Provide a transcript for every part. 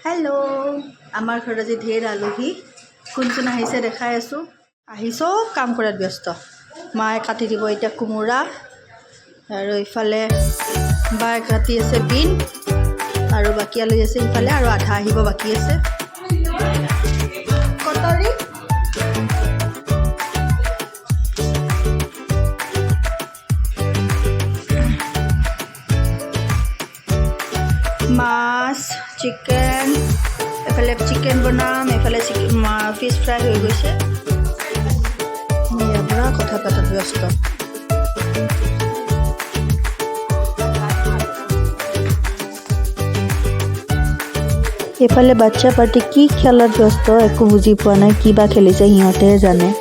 hello आमार घर आज ढेर आलही कोन कोन आहिसे देखाई आसो आहिसो काम करात व्यस्त माए काटि দিব इटा कुमुरा आरो इफाले बाय काटि আছে बिन आरो बाकी आलु আছে इफाले आरो आधा আহিব बाकी আছে कटरी माছ चिकेन एफाले चिकेन बनाम एफाले फिश फ्राई हो गई पूरा कथा पातत व्यस्त एफाले बाच्चा पार्टी की खेलत व्यस्त एको बुझी पोৱা নাই किबा खेलिছে সিহঁতে জানে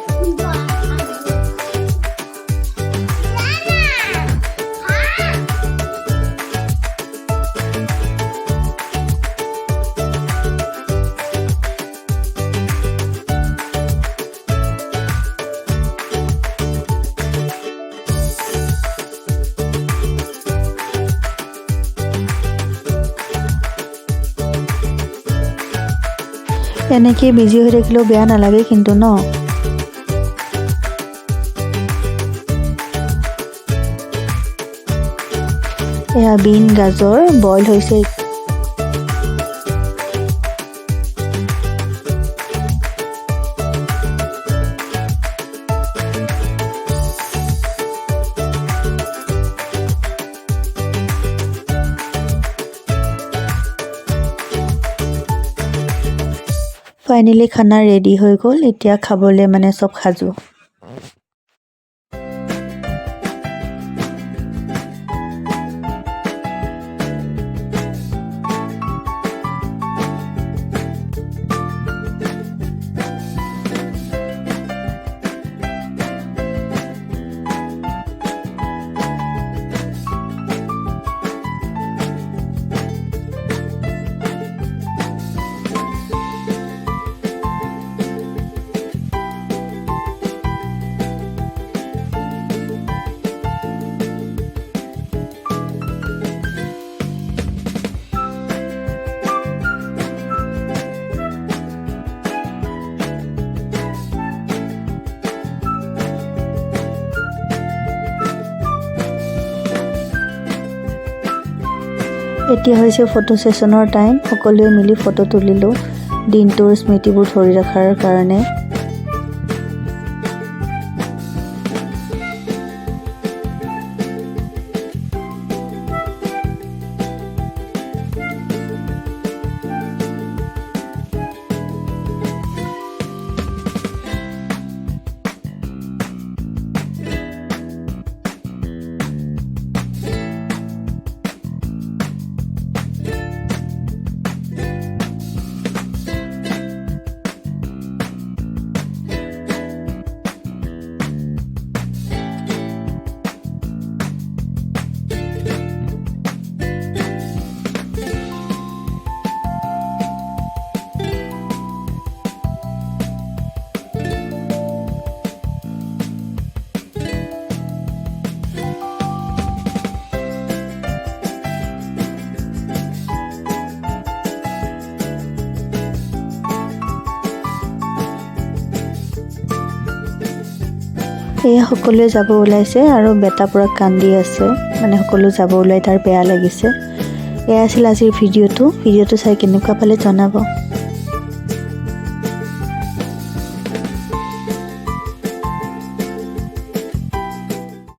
এনেকৈ বিজি হৈ থাকিলেও বেয়া নালাগে কিন্তু ন এয়া বিন গাজৰ বইল হৈছে फाइनली खाना रेडी हो गल इतिया खाबले माने सब खाजु এতিয়া হৈছে ফটো সেশনৰ টাইম সকলোৱে মিলি ফটো তুলিলো দিনটোৰ স্মৃতিবোৰ ধৰি ৰখাৰ কাৰণে এয়া সকলোৱে যাব ওলাইছে আৰু বেটা পুৰা কান্দি আছে মানে সকলো যাব ওলাই তাৰ বেয়া লাগিছে এয়া আছিল আজিৰ ভিডিঅ'টো চাই কেনেকুৱা পালে জনাব